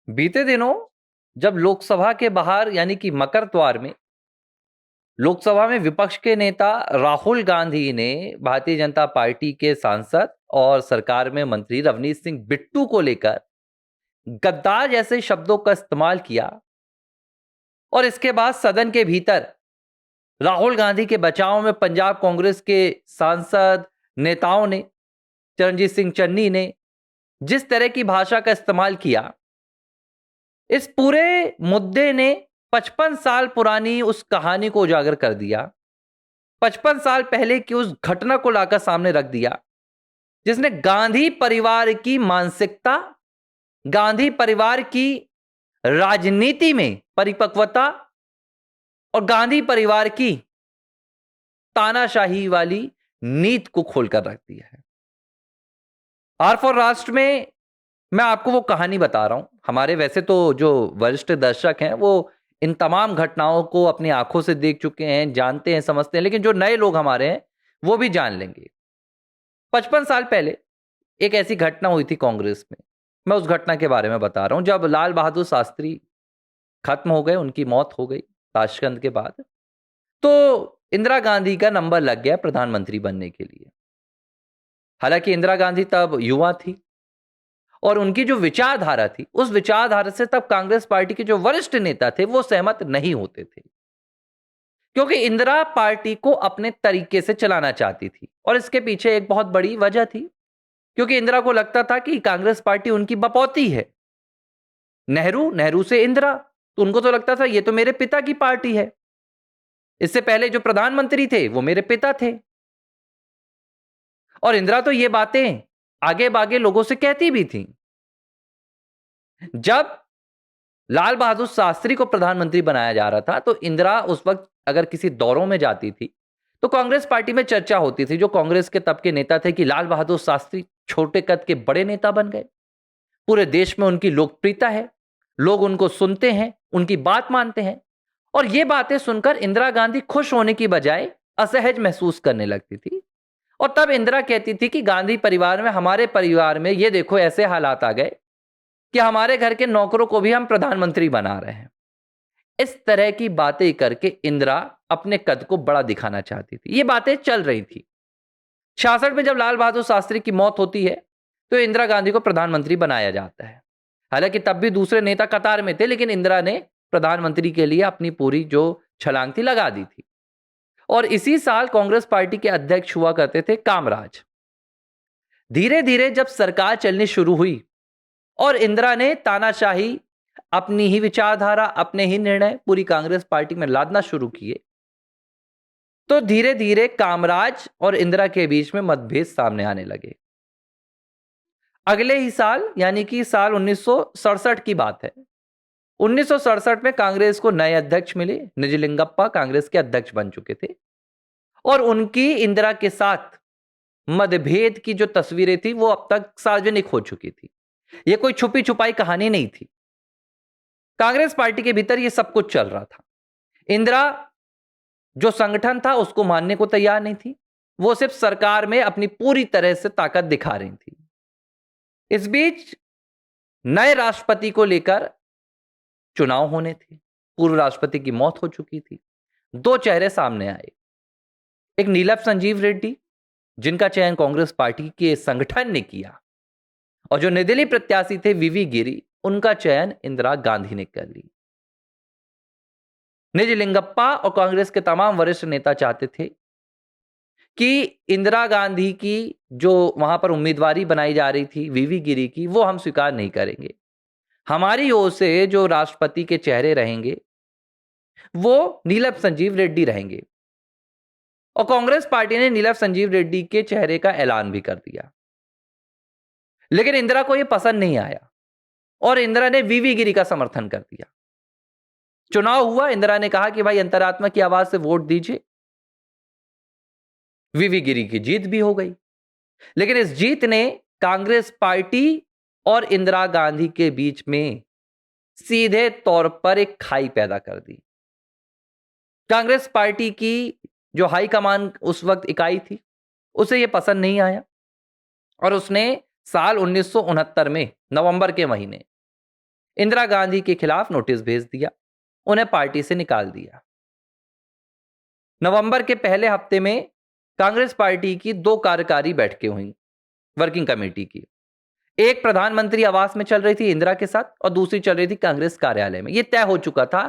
बीते दिनों जब लोकसभा के बाहर यानी कि मकर द्वार में लोकसभा में विपक्ष के नेता राहुल गांधी ने भारतीय जनता पार्टी के सांसद और सरकार में मंत्री रवनीत सिंह बिट्टू को लेकर गद्दार जैसे शब्दों का इस्तेमाल किया और इसके बाद सदन के भीतर राहुल गांधी के बचाव में पंजाब कांग्रेस के सांसद नेताओं ने, चरणजीत सिंह चन्नी ने जिस तरह की भाषा का इस्तेमाल किया, इस पूरे मुद्दे ने 55 साल पुरानी उस कहानी को उजागर कर दिया। 55 साल पहले की उस घटना को लाकर सामने रख दिया जिसने गांधी परिवार की मानसिकता, गांधी परिवार की राजनीति में परिपक्वता और गांधी परिवार की तानाशाही वाली नीति को खोलकर रख दिया है। आर फॉर राष्ट्र में मैं आपको वो कहानी बता रहा हूं। हमारे वैसे तो जो वरिष्ठ दर्शक हैं वो इन तमाम घटनाओं को अपनी आंखों से देख चुके हैं, जानते हैं, समझते हैं, लेकिन जो नए लोग हमारे हैं वो भी जान लेंगे। 55 साल पहले एक ऐसी घटना हुई थी कांग्रेस में। मैं उस घटना के बारे में बता रहा हूं जब लाल बहादुर शास्त्री खत्म हो गए, उनकी मौत हो गई ताशकंद के बाद, तो इंदिरा गांधी का नंबर लग गया प्रधानमंत्री बनने के लिए। हालांकि इंदिरा गांधी तब युवा थी और उनकी जो विचारधारा थी, उस विचारधारा से तब कांग्रेस पार्टी के जो वरिष्ठ नेता थे वो सहमत नहीं होते थे, क्योंकि इंदिरा पार्टी को अपने तरीके से चलाना चाहती थी। और इसके पीछे एक बहुत बड़ी वजह थी, क्योंकि इंदिरा को लगता था कि कांग्रेस पार्टी उनकी बपौती है। नेहरू से इंदिरा, तो उनको तो लगता था ये तो मेरे पिता की पार्टी है, इससे पहले जो प्रधानमंत्री थे वो मेरे पिता थे। और इंदिरा तो ये बातें आगे बागे लोगों से कहती भी थी। जब लाल बहादुर शास्त्री को प्रधानमंत्री बनाया जा रहा था तो इंदिरा उस वक्त अगर किसी दौरों में जाती थी तो कांग्रेस पार्टी में चर्चा होती थी, जो कांग्रेस के तब के नेता थे, कि लाल बहादुर शास्त्री छोटे कद के बड़े नेता बन गए, पूरे देश में उनकी लोकप्रियता है, लोग उनको सुनते हैं, उनकी बात मानते हैं। और ये बातें सुनकर इंदिरा गांधी खुश होने की बजाय असहज महसूस करने लगती थी। और तब इंदिरा कहती थी कि गांधी परिवार में, हमारे परिवार में ये देखो ऐसे हालात आ गए कि हमारे घर के नौकरों को भी हम प्रधानमंत्री बना रहे हैं। इस तरह की बातें करके इंदिरा अपने कद को बड़ा दिखाना चाहती थी। ये बातें चल रही थी। 66 में जब लाल बहादुर शास्त्री की मौत होती है तो इंदिरा गांधी को प्रधानमंत्री बनाया जाता है। हालांकि तब भी दूसरे नेता कतार में थे, लेकिन इंदिरा ने प्रधानमंत्री के लिए अपनी पूरी जो छलांग थी लगा दी थी। और इसी साल कांग्रेस पार्टी के अध्यक्ष हुआ करते थे कामराज। धीरे धीरे जब सरकार चलनी शुरू हुई और इंदिरा ने तानाशाही, अपनी ही विचारधारा, अपने ही निर्णय पूरी कांग्रेस पार्टी में लादना शुरू किए, तो धीरे धीरे कामराज और इंदिरा के बीच में मतभेद सामने आने लगे। अगले ही साल यानी कि साल 1967 की बात है। 1967 में कांग्रेस को नए अध्यक्ष मिले। निजलिंगप्पा कांग्रेस के अध्यक्ष बन चुके थे और उनकी इंदिरा के साथ मतभेद की जो तस्वीरें थी वो अब तक सार्वजनिक हो चुकी थी। ये कोई छुपी छुपाई कहानी नहीं थी। कांग्रेस पार्टी के भीतर ये सब कुछ चल रहा था। इंदिरा जो संगठन था उसको मानने को तैयार नहीं थी, वो सिर्फ सरकार में अपनी पूरी तरह से ताकत दिखा रही थी। इस बीच नए राष्ट्रपति को लेकर चुनाव होने थे। पूर्व राष्ट्रपति की मौत हो चुकी थी। दो चेहरे सामने आए। एक नीलम संजीव रेड्डी, जिनका चयन कांग्रेस पार्टी के संगठन ने किया, और जो निर्दलीय प्रत्याशी थे वीवी गिरी, उनका चयन इंदिरा गांधी ने कर ली। निजलिंगप्पा और कांग्रेस के तमाम वरिष्ठ नेता चाहते थे कि इंदिरा गांधी की जो वहां पर उम्मीदवारी बनाई जा रही थी वीवी गिरी की, वो हम स्वीकार नहीं करेंगे। हमारी ओर से जो राष्ट्रपति के चेहरे रहेंगे वो नीलम संजीव रेड्डी रहेंगे। और कांग्रेस पार्टी ने नीलम संजीव रेड्डी के चेहरे का ऐलान भी कर दिया। लेकिन इंदिरा को यह पसंद नहीं आया और इंदिरा ने वीवी गिरी का समर्थन कर दिया। चुनाव हुआ, इंदिरा ने कहा कि भाई अंतरात्मा की आवाज से वोट दीजिए। वीवी गिरी की जीत भी हो गई। लेकिन इस जीत ने कांग्रेस पार्टी और इंदिरा गांधी के बीच में सीधे तौर पर एक खाई पैदा कर दी। कांग्रेस पार्टी की जो हाईकमान उस वक्त इकाई थी, उसे यह पसंद नहीं आया और उसने साल 1969 में नवंबर के महीने इंदिरा गांधी के खिलाफ नोटिस भेज दिया, उन्हें पार्टी से निकाल दिया। नवंबर के पहले हफ्ते में कांग्रेस पार्टी की 2 कार्यकारी बैठकें हुई वर्किंग कमेटी की। एक प्रधानमंत्री आवास में चल रही थी इंदिरा के साथ और दूसरी चल रही थी कांग्रेस कार्यालय में। यह तय हो चुका था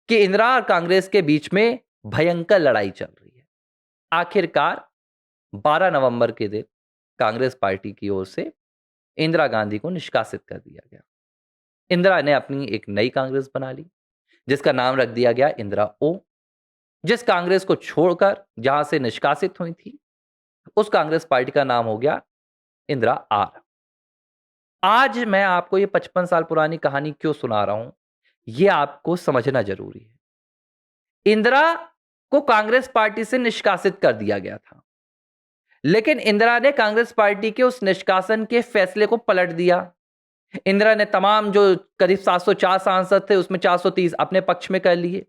कि इंदिरा और कांग्रेस के बीच में भयंकर लड़ाई चल रही है। आखिरकार 12 नवंबर के दिन कांग्रेस पार्टी की ओर से इंदिरा गांधी को निष्कासित कर दिया गया। इंदिरा ने अपनी एक नई कांग्रेस बना ली जिसका नाम रख दिया गया इंदिरा ओ। जिस कांग्रेस को छोड़कर जहां से निष्कासित हुई थी उस कांग्रेस पार्टी का नाम हो गया इंदिरा आर। आज मैं आपको ये 55 साल पुरानी कहानी क्यों सुना रहा हूं, यह आपको समझना जरूरी है। इंदिरा को कांग्रेस पार्टी से निष्कासित कर दिया गया था, लेकिन इंदिरा ने कांग्रेस पार्टी के उस निष्कासन के फैसले को पलट दिया। इंदिरा ने तमाम जो करीब 704 सांसद थे उसमें 430 अपने पक्ष में कर लिए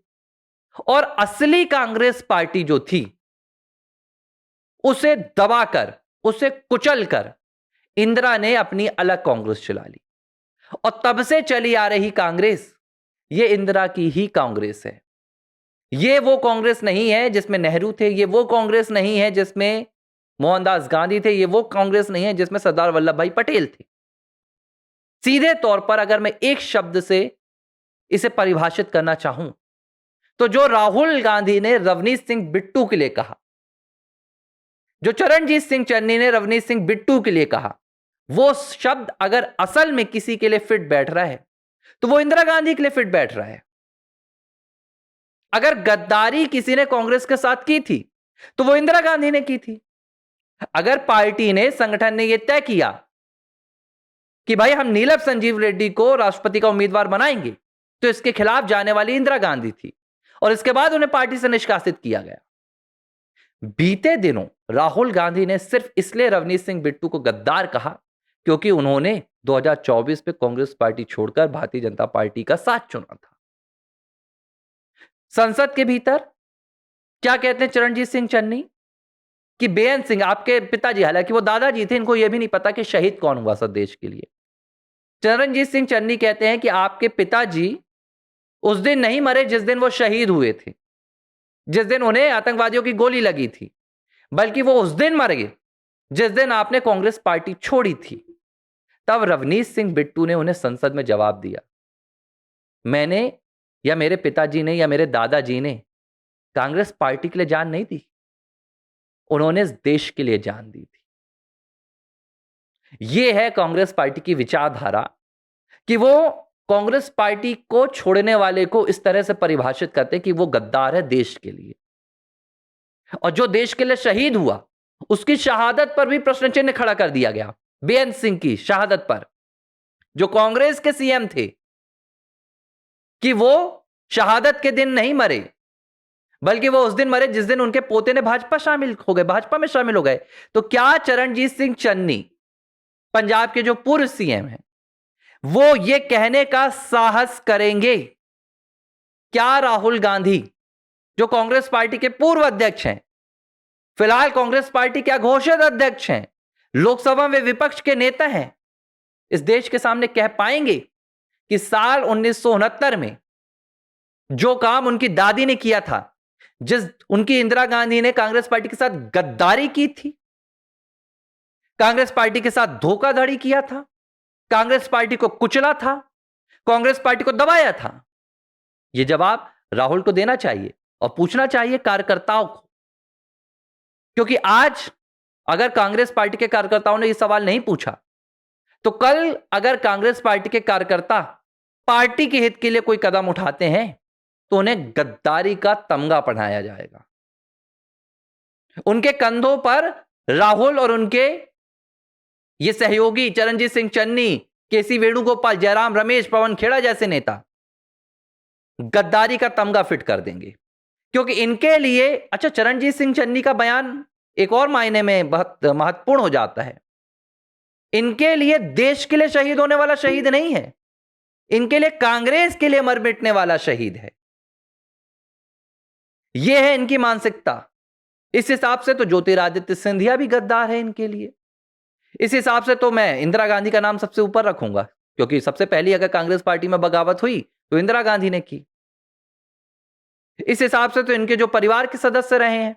और असली कांग्रेस पार्टी जो थी उसे दबाकर, उसे कुचलकर इंदिरा ने अपनी अलग कांग्रेस चला ली। और तब से चली आ रही कांग्रेस ये इंदिरा की ही कांग्रेस है। ये वो कांग्रेस नहीं है जिसमें नेहरू थे, ये वो कांग्रेस नहीं है जिसमें मोहनदास गांधी थे, ये वो कांग्रेस नहीं है जिसमें सरदार वल्लभ भाई पटेल थे। सीधे तौर पर अगर मैं एक शब्द से इसे परिभाषित करना चाहूं तो जो राहुल गांधी ने रवनीत सिंह बिट्टू के लिए कहा, जो चरणजीत सिंह चन्नी ने रवनीत सिंह बिट्टू के लिए कहा, वो शब्द अगर असल में किसी के लिए फिट बैठ रहा है तो वो इंदिरा गांधी के लिए फिट बैठ रहा है। अगर गद्दारी किसी ने कांग्रेस के साथ की थी तो वो इंदिरा गांधी ने की थी। अगर पार्टी ने, संगठन ने यह तय किया कि भाई हम नीलम संजीव रेड्डी को राष्ट्रपति का उम्मीदवार बनाएंगे, तो इसके खिलाफ जाने वाली इंदिरा गांधी थी और इसके बाद उन्हें पार्टी से निष्कासित किया गया। बीते दिनों राहुल गांधी ने सिर्फ इसलिए रवनीत सिंह बिट्टू को गद्दार कहा क्योंकि उन्होंने 2024 में कांग्रेस पार्टी छोड़कर भारतीय जनता पार्टी का साथ चुना था। संसद के भीतर क्या कहते हैं चरणजीत सिंह चन्नी कि बेअंत सिंह आपके पिताजी, हालांकि वो दादाजी थे, इनको यह भी नहीं पता कि शहीद कौन हुआ सब देश के लिए। चरणजीत सिंह चन्नी कहते हैं कि आपके पिताजी उस दिन नहीं मरे जिस दिन वो शहीद हुए थे, जिस दिन उन्हें आतंकवादियों की गोली लगी थी, बल्कि वो उस दिन मर गए जिस दिन आपने कांग्रेस पार्टी छोड़ी थी। तब रवनीत सिंह बिट्टू ने उन्हें संसद में जवाब दिया, मैंने या मेरे पिताजी ने या मेरे दादाजी ने कांग्रेस पार्टी के लिए जान नहीं दी, उन्होंने इस देश के लिए जान दी थी। यह है कांग्रेस पार्टी की विचारधारा कि वो कांग्रेस पार्टी को छोड़ने वाले को इस तरह से परिभाषित करते कि वो गद्दार है देश के लिए। और जो देश के लिए शहीद हुआ उसकी शहादत पर भी प्रश्न चिन्ह खड़ा कर दिया गया। बेअंत सिंह की शहादत पर, जो कांग्रेस के सीएम थे, कि वो शहादत के दिन नहीं मरे बल्कि वो उस दिन मरे जिस दिन उनके पोते ने भाजपा में शामिल हो गए। तो क्या चरणजीत सिंह चन्नी, पंजाब के जो पूर्व सीएम हैं, वो ये कहने का साहस करेंगे? क्या राहुल गांधी जो कांग्रेस पार्टी के पूर्व अध्यक्ष हैं, फिलहाल कांग्रेस पार्टी के घोषित अध्यक्ष हैं, लोकसभा में विपक्ष के नेता हैं, इस देश के सामने कह पाएंगे कि साल 1969 में जो काम उनकी दादी ने किया था, जिस उनकी इंदिरा गांधी ने कांग्रेस पार्टी के साथ गद्दारी की थी, कांग्रेस पार्टी के साथ धोखाधड़ी किया था, कांग्रेस पार्टी को कुचला था, कांग्रेस पार्टी को दबाया था, यह जवाब राहुल को देना चाहिए और पूछना चाहिए कार्यकर्ताओं को। क्योंकि आज अगर कांग्रेस पार्टी के कार्यकर्ताओं ने यह सवाल नहीं पूछा तो कल अगर कांग्रेस पार्टी के कार्यकर्ता पार्टी के हित के लिए कोई कदम उठाते हैं तो उन्हें गद्दारी का तमगा पहनाया जाएगा। उनके कंधों पर राहुल और उनके ये सहयोगी चरणजीत सिंह चन्नी, केसी वेणुगोपाल, जयराम रमेश, पवन खेड़ा जैसे नेता गद्दारी का तमगा फिट कर देंगे। क्योंकि इनके लिए, अच्छा, चरणजीत सिंह चन्नी का बयान एक और मायने में बहुत महत्वपूर्ण हो जाता है। इनके लिए देश के लिए शहीद होने वाला शहीद नहीं है, इनके लिए कांग्रेस के लिए मर मिटने वाला शहीद है। यह है इनकी मानसिकता। इस हिसाब से तो ज्योतिरादित्य सिंधिया भी गद्दार है इनके लिए। इस हिसाब से तो मैं इंदिरा गांधी का नाम सबसे ऊपर रखूंगा। क्योंकि सबसे पहली अगर कांग्रेस पार्टी में बगावत हुई तो इंदिरा गांधी ने की। इस हिसाब से तो इनके जो परिवार के सदस्य रहे हैं,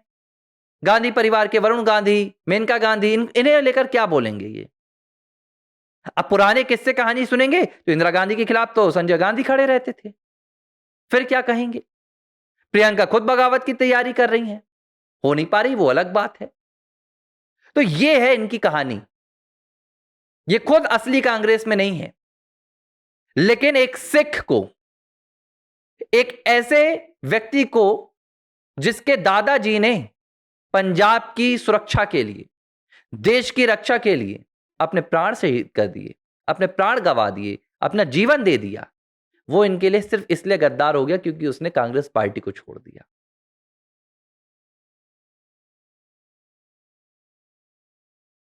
गांधी परिवार के वरुण गांधी, मेनका गांधी, इन्हें लेकर क्या बोलेंगे ये? अब पुराने किस्से कहानी सुनेंगे तो इंदिरा गांधी के खिलाफ तो संजय गांधी खड़े रहते थे, फिर क्या कहेंगे? प्रियंका खुद बगावत की तैयारी कर रही हैं, हो नहीं पा रही वो अलग बात है। तो ये है इनकी कहानी। ये खुद असली कांग्रेस में नहीं है, लेकिन एक सिख को, एक ऐसे व्यक्ति को जिसके दादाजी ने पंजाब की सुरक्षा के लिए, देश की रक्षा के लिए अपने प्राण शहीद कर दिए, अपने प्राण गंवा दिए, अपना जीवन दे दिया, वो इनके लिए सिर्फ इसलिए गद्दार हो गया क्योंकि उसने कांग्रेस पार्टी को छोड़ दिया।